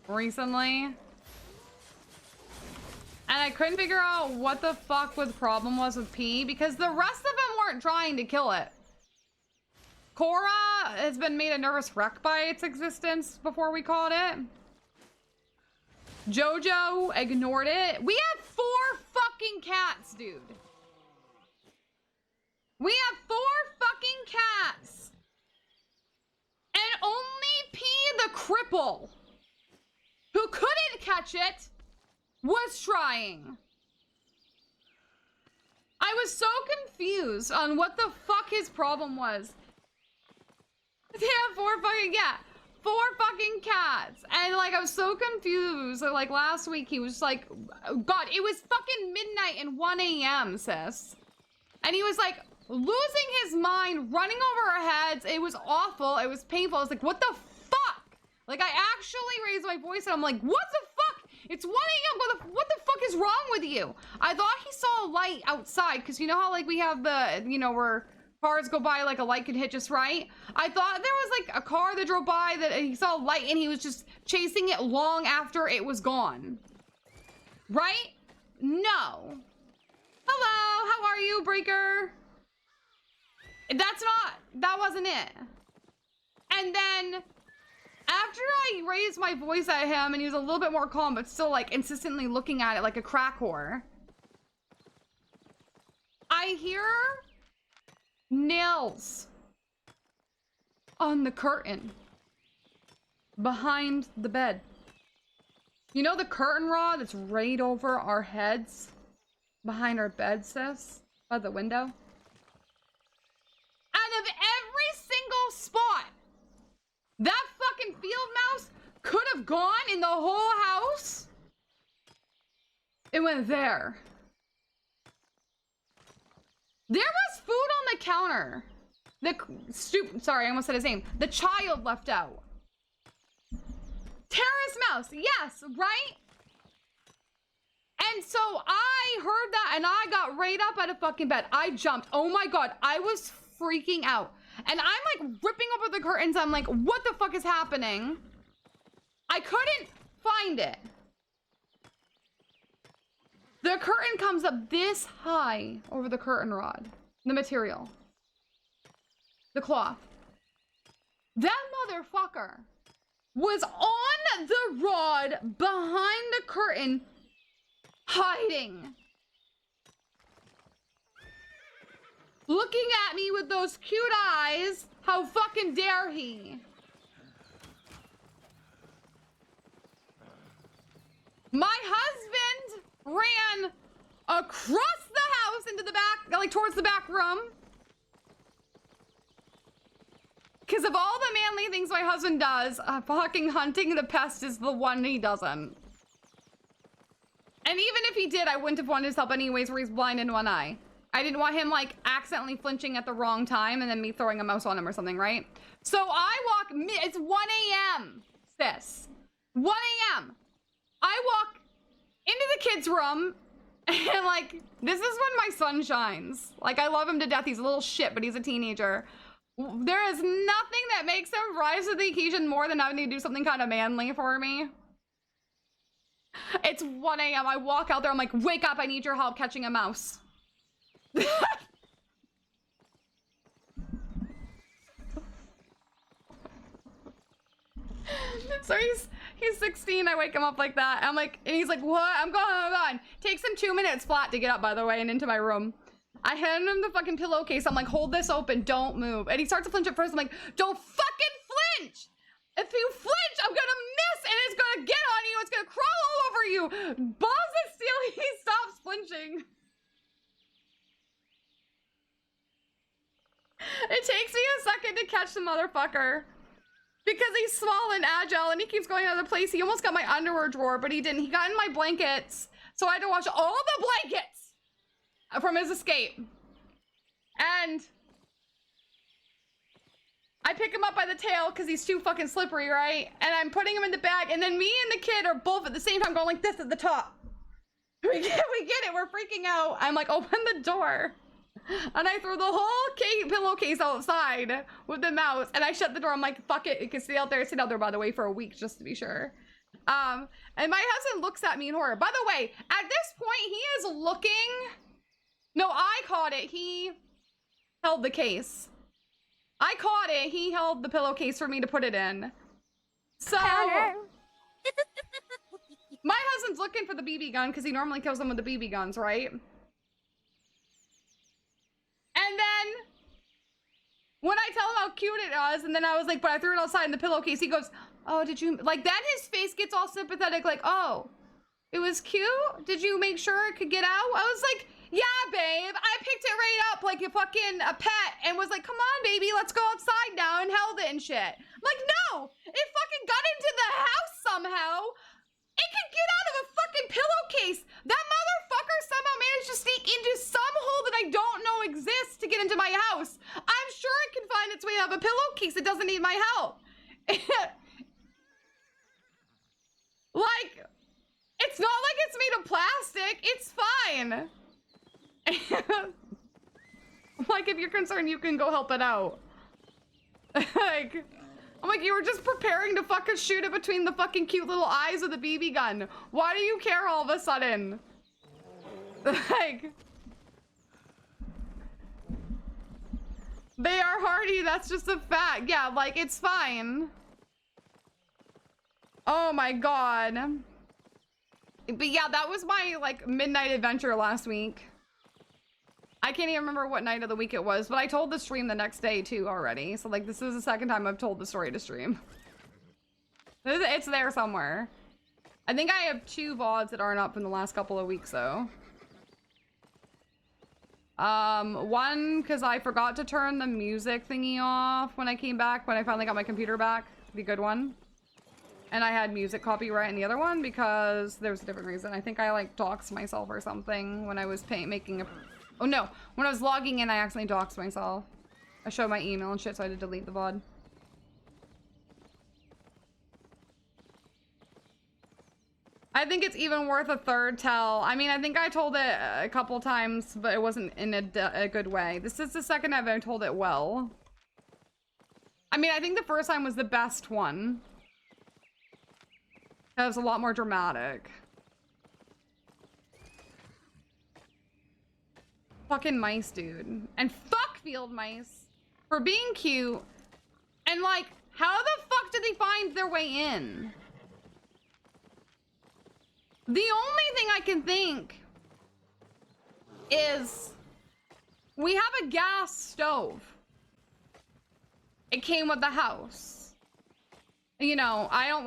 recently. And I couldn't figure out what the fuck the problem was with P, because the rest of them weren't trying to kill it. Cora has been made a nervous wreck by its existence before we caught it. Jojo ignored it. We have 4 fucking cats, dude. We have 4 fucking cats. And only P the cripple, who couldn't catch it, was trying. I was so confused on what the fuck his problem was. They have 4 fucking, yeah, 4 fucking cats. And like, I was so confused. Like last week, he was like, God, it was fucking midnight and 1 a.m., sis. And he was like losing his mind, running over our heads. It was awful. It was painful. I was like, what the fuck? Like, I actually raised my voice and I'm like, what the fuck? It's 1 a.m. What the fuck is wrong with you? I thought he saw a light outside, because you know how like we have the, you know, where cars go by, like a light can hit just right. I thought there was like a car that drove by that he saw a light and he was just chasing it long after it was gone. Right? No. Hello, how are you, Breaker? That wasn't it. And then after I raised my voice at him and he was a little bit more calm, but still like insistently looking at it like a crack whore, I hear nails on the curtain behind the bed. You know the curtain rod that's right over our heads behind our bed, sis? By the window? Out of every single spot that fucking field mouse could have gone in the whole house, it went there. There was food on the counter. Sorry, I almost said his name. The child left out. Terrace mouse, yes, right? And so I heard that and I got right up out of fucking bed. I jumped. Oh my God, I was freaking out. And I'm like ripping over the curtains. I'm like, what the fuck is happening? I couldn't find it. The curtain comes up this high over the curtain rod. The material. The cloth. That motherfucker was on the rod behind the curtain, hiding. Looking at me with those cute eyes. How fucking dare he? My husband ran across the house into the back, like towards the back room. Because of all the manly things my husband does, fucking hunting the pest is the one he doesn't. And even if he did, I wouldn't have wanted his help anyways, where he's blind in one eye. I didn't want him like accidentally flinching at the wrong time and then me throwing a mouse on him or something, right? So I walk, it's 1 a.m., sis. 1 a.m. I walk into the kids' room and like, this is when my son shines. Like, I love him to death. He's a little shit, but he's a teenager. There is nothing that makes him rise to the occasion more than having to do something kind of manly for me. It's 1 a.m. I walk out there. I'm like, wake up. I need your help catching a mouse. So he's 16. I wake him up like that. I'm like, and he's like, what? I'm going. Takes him 2 minutes flat to get up, by the way, and into my room. I hand him the fucking pillowcase. I'm like, hold this open. Don't move. And he starts to flinch at first. I'm like, don't fucking flinch. If you flinch, I'm gonna miss and it's gonna get on you. It's gonna crawl all over you. Balls of steel. He stops flinching. It takes me a second to catch the motherfucker. Because he's small and agile and he keeps going out of the place. He almost got my underwear drawer, but he didn't. He got in my blankets. So I had to wash all the blankets from his escape. And I pick him up by the tail because he's too fucking slippery, right? And I'm putting him in the bag. And then me and the kid are both at the same time going like this at the top. We get it. We're freaking out. I'm like, open the door. And I throw the whole pillowcase outside with the mouse, and I shut the door. I'm like, fuck it, it can sit out there by the way, for a week, just to be sure. And my husband looks at me in horror. By the way, at this point, he is looking. No, I caught it. He held the case. I caught it. He held the pillowcase for me to put it in. So my husband's looking for the BB gun because he normally kills them with the BB guns, right? And then when I tell him how cute it was, and then I was like, but I threw it outside in the pillowcase, he goes, oh, did you, like, then his face gets all sympathetic, like, oh, it was cute? Did you make sure it could get out? I was like, yeah, babe, I picked it right up like a fucking pet and was like, come on, baby, let's go outside now, and held it and shit. I'm like, no, it fucking got into the house somehow. It could get out of a fucking pillowcase. That motherfucker somehow managed to sneak into some hole that I don't know exists to get into my house. I'm sure it can find its way out of a pillowcase. It doesn't need my help. Like, it's not like it's made of plastic. It's fine. Like, if you're concerned, you can go help it out. Like, I'm like, you were just preparing to fucking shoot it between the fucking cute little eyes of the BB gun. Why do you care all of a sudden? Like, they are hardy, that's just a fact. Yeah, like, it's fine. Oh my god. But yeah, that was my, like, midnight adventure last week. I can't even remember what night of the week it was, but I told the stream the next day too already. So like, this is the second time I've told the story to stream. It's there somewhere. I think I have 2 VODs that aren't up in the last couple of weeks though. One, because I forgot to turn the music thingy off when I came back, when I finally got my computer back. The good one. And I had music copyright in the other one because there was a different reason. I think I like doxed myself or something when I was making a... Oh no, when I was logging in, I accidentally doxed myself. I showed my email and shit, so I had to delete the VOD. I think it's even worth a third tell. I mean, I think I told it a couple times, but it wasn't in a good way. This is the second time I told it well. I mean, I think the first time was the best one. That was a lot more dramatic. Fucking mice, dude. And fuck field mice for being cute. And like, how the fuck did they find their way in? The only thing I can think is we have a gas stove. It came with the house. You know, I don't